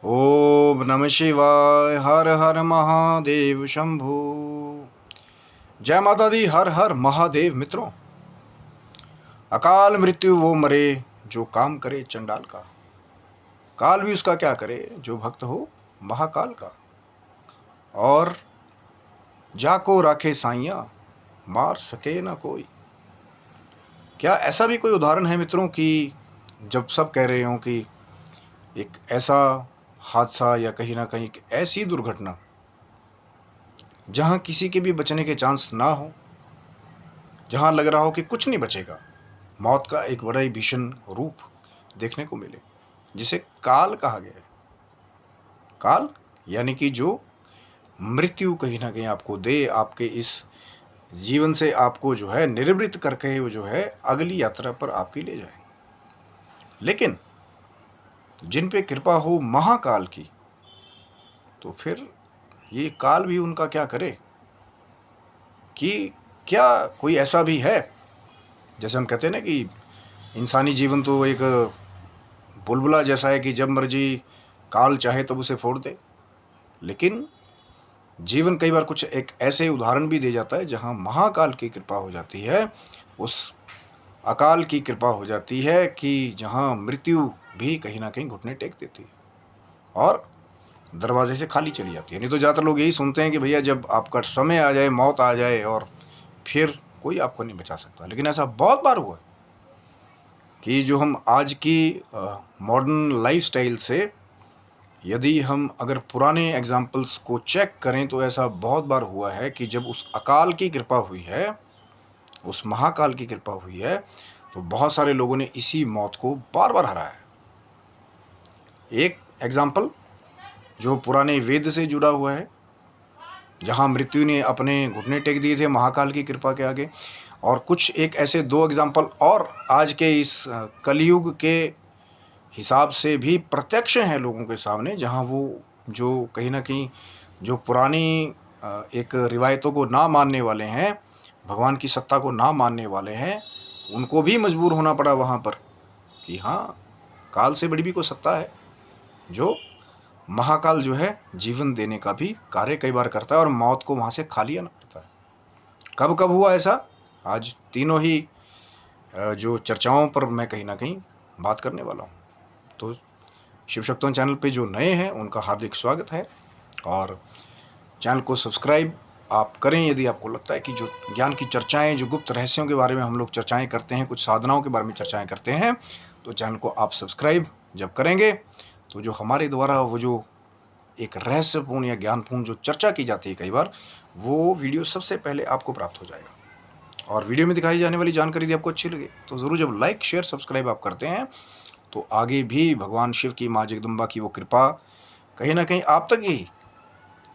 ओम नमः शिवाय। हर हर महादेव शंभु। जय माता दी। हर हर महादेव। मित्रों, अकाल मृत्यु वो मरे जो काम करे चंडाल का, काल भी उसका क्या करे जो भक्त हो महाकाल का। और जाको राखे साइया मार सके ना कोई। क्या ऐसा भी कोई उदाहरण है मित्रों कि जब सब कह रहे हों कि एक ऐसा हादसा या कहीं ना कहीं एक ऐसी दुर्घटना जहां किसी के भी बचने के चांस ना हो, जहां लग रहा हो कि कुछ नहीं बचेगा, मौत का एक बड़ा ही भीषण रूप देखने को मिले, जिसे काल कहा गया है। काल यानी कि जो मृत्यु कहीं ना कहीं आपको दे, आपके इस जीवन से आपको जो है निर्वृत्त करके वो जो है अगली यात्रा पर आपकी ले जाए। लेकिन जिन पे कृपा हो महाकाल की, तो फिर ये काल भी उनका क्या करे कि क्या कोई ऐसा भी है, जैसे हम कहते हैं ना कि इंसानी जीवन तो एक बुलबुला जैसा है कि जब मर्जी काल चाहे तब उसे फोड़ दे। लेकिन जीवन कई बार कुछ एक ऐसे उदाहरण भी दे जाता है जहां महाकाल की कृपा हो जाती है, उस अकाल की कृपा हो जाती है कि जहां मृत्यु भी कहीं ना कहीं घुटने टेक देती है और दरवाजे से खाली चली जाती है। नहीं तो ज़्यादातर लोग यही सुनते हैं कि भैया जब आपका समय आ जाए, मौत आ जाए और फिर कोई आपको नहीं बचा सकता। लेकिन ऐसा बहुत बार हुआ है कि जो हम आज की मॉडर्न लाइफस्टाइल से यदि हम अगर पुराने एग्जाम्पल्स को चेक करें तो ऐसा बहुत बार हुआ है कि जब उस अकाल की कृपा हुई है, उस महाकाल की कृपा हुई है, तो बहुत सारे लोगों ने इसी मौत को बार बार हराया है। एक एग्जाम्पल जो पुराने वेद से जुड़ा हुआ है, जहां मृत्यु ने अपने घुटने टेक दिए थे महाकाल की कृपा के आगे। और कुछ एक ऐसे दो एग्जाम्पल और आज के इस कलयुग के हिसाब से भी प्रत्यक्ष हैं लोगों के सामने, जहां वो जो कहीं ना कहीं जो पुरानी एक रिवायतों को ना मानने वाले हैं, भगवान की सत्ता को ना मानने वाले हैं, उनको भी मजबूर होना पड़ा वहाँ पर कि हाँ, काल से बड़ी भी कोई सत्ता है। जो महाकाल जो है जीवन देने का भी कार्य कई बार करता है और मौत को वहाँ से खाली आना पड़ता है। कब कब हुआ ऐसा, आज तीनों ही जो चर्चाओं पर मैं कहीं ना कहीं बात करने वाला हूँ। तो शिव शक्तों चैनल पे जो नए हैं उनका हार्दिक स्वागत है और चैनल को सब्सक्राइब आप करें यदि आपको लगता है कि जो ज्ञान की चर्चाएं, जो गुप्त रहस्यों के बारे में हम लोग चर्चाएं करते हैं, कुछ साधनाओं के बारे में चर्चाएं करते हैं, तो चैनल को आप सब्सक्राइब जब करेंगे तो जो हमारे द्वारा वो जो एक रहस्यपूर्ण या ज्ञानपूर्ण जो चर्चा की जाती है कई बार, वो वीडियो सबसे पहले आपको प्राप्त हो जाएगा। और वीडियो में दिखाई जाने वाली जानकारी यदि आपको अच्छी लगे तो ज़रूर जब लाइक शेयर सब्सक्राइब आप करते हैं तो आगे भी भगवान शिव की, माँ जगदम्बा की वो कृपा कहीं ना कहीं आप तक ही,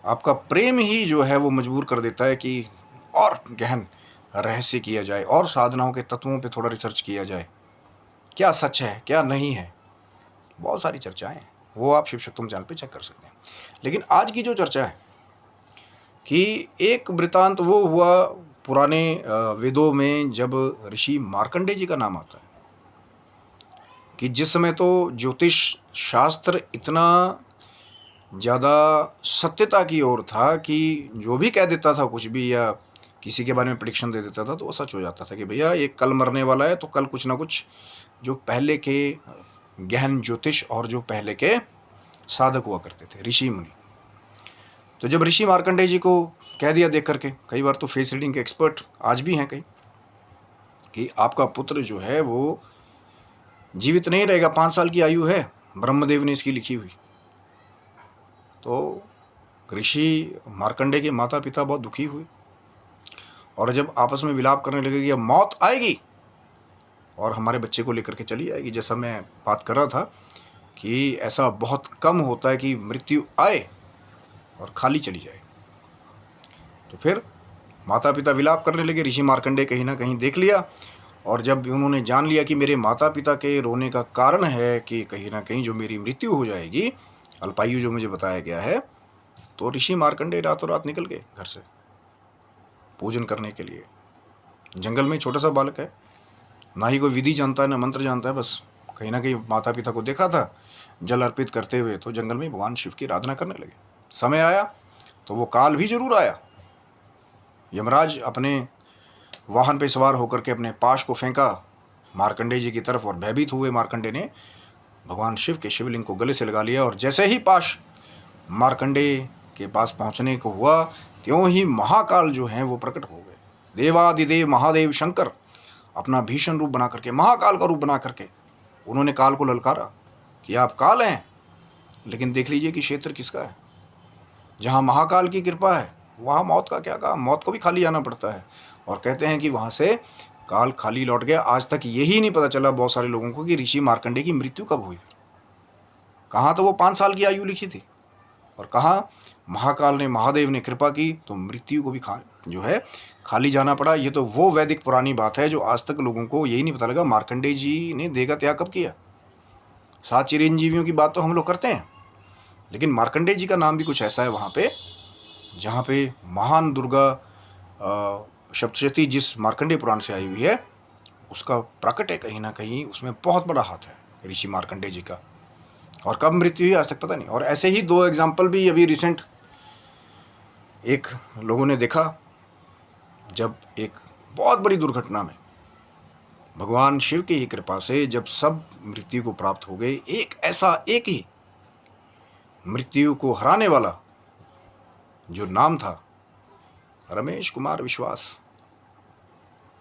आपका प्रेम ही जो है वो मजबूर कर देता है कि और गहन रहस्य किया जाए और साधनाओं के तत्वों पे थोड़ा रिसर्च किया जाए, क्या सच है क्या नहीं है। बहुत सारी चर्चाएं हैं, वो आप शिव शक्तुम चैनल पे चेक कर सकते हैं। लेकिन आज की जो चर्चा है कि एक वृतांत वो हुआ पुराने वेदों में, जब ऋषि मार्कंडेय जी का नाम आता है कि जिस समय तो ज्योतिष शास्त्र इतना ज़्यादा सत्यता की ओर था कि जो भी कह देता था कुछ भी, या किसी के बारे में प्रेडिक्शन दे देता था तो वो सच हो जाता था कि भैया ये कल मरने वाला है, तो कल कुछ ना कुछ जो पहले के गहन ज्योतिष और जो पहले के साधक हुआ करते थे ऋषि मुनि, तो जब ऋषि मार्कंडेय जी को कह दिया देख करके, कई बार तो फेस रीडिंग के एक्सपर्ट आज भी हैं कई, कि आपका पुत्र जो है वो जीवित नहीं रहेगा, 5 साल की आयु है, ब्रह्मदेव ने इसकी लिखी हुई। तो ऋषि मार्कंडेय के माता पिता बहुत दुखी हुए और जब आपस में विलाप करने लगे कि अब मौत आएगी और हमारे बच्चे को लेकर के चली आएगी। जैसा मैं बात कर रहा था कि ऐसा बहुत कम होता है कि मृत्यु आए और खाली चली जाए। तो फिर माता पिता विलाप करने लगे। ऋषि मार्कंडेय कहीं ना कहीं देख लिया, और जब उन्होंने जान लिया कि मेरे माता पिता के रोने का कारण है कि कहीं ना कहीं जो मेरी मृत्यु हो जाएगी, अल्पायु जो मुझे बताया गया है, तो ऋषि मार्कंडेय रातों रात निकल गए घर से पूजन करने के लिए। जंगल में छोटा सा बालक है, ना ही कोई विधि जानता है ना मंत्र जानता है, बस कहीं ना कहीं माता पिता को देखा था जल अर्पित करते हुए, तो जंगल में भगवान शिव की आराधना करने लगे। समय आया तो वो काल भी जरूर आया। यमराज अपने वाहन पे सवार होकर के अपने पाश को फेंका मार्कंडेय जी की तरफ, और भयभीत हुए मार्कंडेय ने भगवान शिव के शिवलिंग को गले से लगा लिया, और जैसे ही पाश मार्कंडेय के पास पहुंचने को हुआ, त्यों ही महाकाल जो हैं वो प्रकट हो गए। देवादिदेव महादेव शंकर अपना भीषण रूप बना करके, महाकाल का रूप बना करके उन्होंने काल को ललकारा कि आप काल हैं, लेकिन देख लीजिए कि क्षेत्र किसका है। जहाँ महाकाल की कृपा है वहाँ मौत का क्या काम, मौत को भी खाली आना पड़ता है। और कहते हैं कि वहाँ से काल खाली लौट गया। आज तक यही नहीं पता चला बहुत सारे लोगों को कि ऋषि मार्कंडेय की मृत्यु कब हुई। कहाँ तो वो 5 साल की आयु लिखी थी, और कहाँ महाकाल ने, महादेव ने कृपा की तो मृत्यु को भी जो है खाली जाना पड़ा। ये तो वो वैदिक पुरानी बात है जो आज तक लोगों को यही नहीं पता लगा मार्कंडेय जी ने देह का त्याग कब किया। 7 चिरंजीवियों की बात तो हम लोग करते हैं, लेकिन मार्कंडेय जी का नाम भी कुछ ऐसा है वहाँ पे जहाँ पे महान दुर्गा सप्तशती जिस मार्कंडेय पुराण से आई हुई है उसका प्रकट है। कहीं ना कहीं उसमें बहुत बड़ा हाथ है ऋषि मार्कंडेय जी का। और कब मृत्यु हुई आज तक पता नहीं। और ऐसे ही 2 एग्जाम्पल भी अभी रिसेंट एक लोगों ने देखा, जब एक बहुत बड़ी दुर्घटना में भगवान शिव की ही कृपा से जब सब मृत्यु को प्राप्त हो गए, एक ही मृत्यु को हराने वाला जो नाम था रमेश कुमार विश्वास।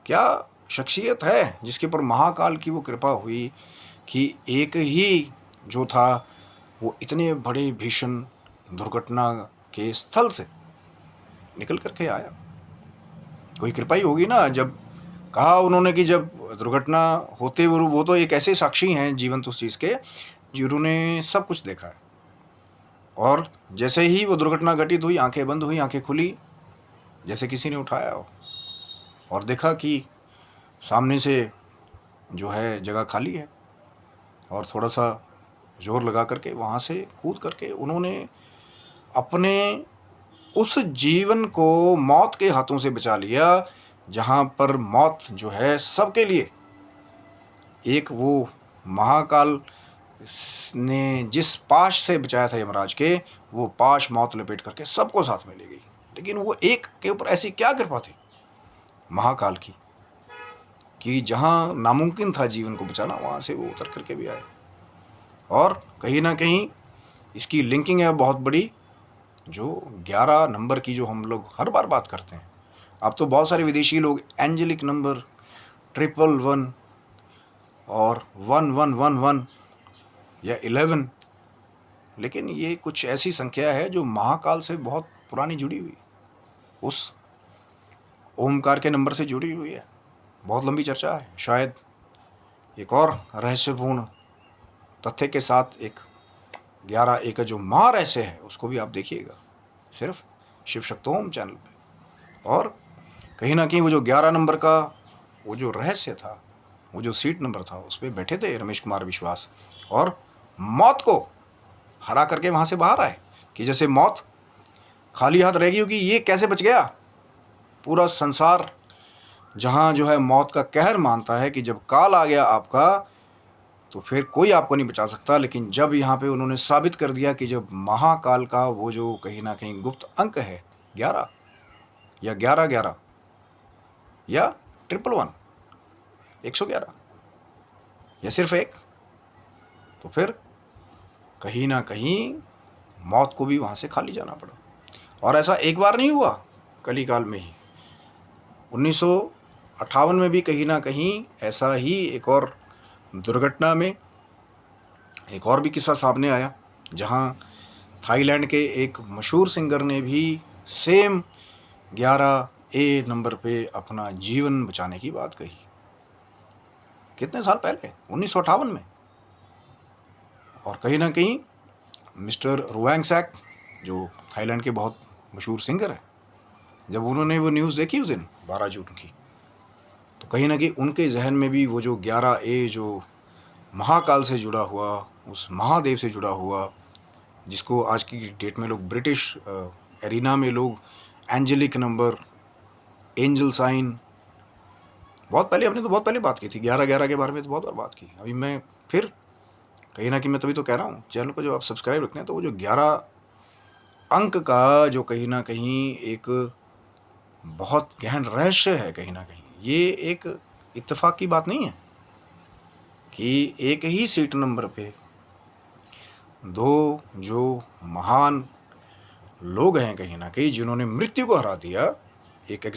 क्या शख्सियत है जिसके ऊपर महाकाल की वो कृपा हुई कि एक ही जो था वो इतने बड़े भीषण दुर्घटना के स्थल से निकल करके आया। कोई कृपा ही होगी ना। जब कहा उन्होंने कि जब दुर्घटना होते हुए, वो तो एक ऐसे साक्षी हैं जीवंत उस चीज़ के जिन्होंने सब कुछ देखा है। और जैसे ही वो दुर्घटना घटित हुई, आंखें बंद हुई, आंखें खुली, जैसे किसी ने उठाया हो, और देखा कि सामने से जो है जगह खाली है, और थोड़ा सा जोर लगा करके वहाँ से कूद करके उन्होंने अपने उस जीवन को मौत के हाथों से बचा लिया, जहाँ पर मौत जो है सबके लिए, एक वो महाकाल ने जिस पाश से बचाया था यमराज के, वो पाश मौत लपेट करके सबको साथ में ले गई। लेकिन वो एक के ऊपर ऐसी क्या कृपा थी महाकाल की कि जहाँ नामुमकिन था जीवन को बचाना, वहाँ से वो उतर करके भी आए। और कहीं ना कहीं इसकी लिंकिंग है बहुत बड़ी, जो 11 नंबर की जो हम लोग हर बार बात करते हैं। अब तो बहुत सारे विदेशी लोग एंजेलिक नंबर 111 और 1111 या 11, लेकिन ये कुछ ऐसी संख्या है जो महाकाल से बहुत पुरानी जुड़ी हुई, उस ओमकार के नंबर से जुड़ी हुई है। बहुत लंबी चर्चा है, शायद एक और रहस्यपूर्ण तथ्य के साथ एक 11 एक जो महारहस्य है उसको भी आप देखिएगा सिर्फ शिव शक्तोम चैनल पे। और कहीं ना कहीं वो जो 11 नंबर का वो जो रहस्य था, वो जो सीट नंबर था, उस पर बैठे थे रमेश कुमार विश्वास, और मौत को हरा करके वहाँ से बाहर आए कि जैसे मौत खाली हाथ रहेगी, क्योंकि ये कैसे बच गया। पूरा संसार जहाँ जो है मौत का कहर मानता है कि जब काल आ गया आपका तो फिर कोई आपको नहीं बचा सकता। लेकिन जब यहाँ पे उन्होंने साबित कर दिया कि जब महाकाल का वो जो कहीं ना कहीं गुप्त अंक है 11 या 1111 या 111 111 या सिर्फ एक, तो फिर कहीं ना कहीं मौत को भी वहाँ से खाली जाना पड़ा। और ऐसा एक बार नहीं हुआ, कली काल में ही 1958 में भी कहीं ना कहीं ऐसा ही एक और दुर्घटना में एक और भी किस्सा सामने आया, जहां थाईलैंड के एक मशहूर सिंगर ने भी सेम 11A नंबर पे अपना जीवन बचाने की बात कही। कितने साल पहले, 1958 में। और कहीं ना कहीं मिस्टर रुवांगसैक जो थाईलैंड के बहुत मशहूर सिंगर है, जब उन्होंने वो न्यूज़ देखी उस दिन 12 जून की, तो कहीं ना कहीं उनके जहन में भी वो जो 11A जो महाकाल से जुड़ा हुआ, उस महादेव से जुड़ा हुआ, जिसको आज की डेट में लोग ब्रिटिश एरिना में लोग एंजेलिक नंबर, एंजल साइन, बहुत पहले, हमने तो बहुत पहले बात की थी 1111 के बारे में, तो बहुत बार बात की। अभी मैं फिर कहीं ना कहीं मैं तभी तो कह रहा हूँ चैनल को जो आप सब्सक्राइब रखते हैं तो वो जो 11 अंक का जो कहीं ना कहीं एक बहुत गहन रहस्य है, कहीं ना कहीं ये एक इत्तेफाक की बात नहीं है कि एक ही सीट नंबर पे दो जो महान लोग हैं कहीं ना कहीं जिन्होंने मृत्यु को हरा दिया। एक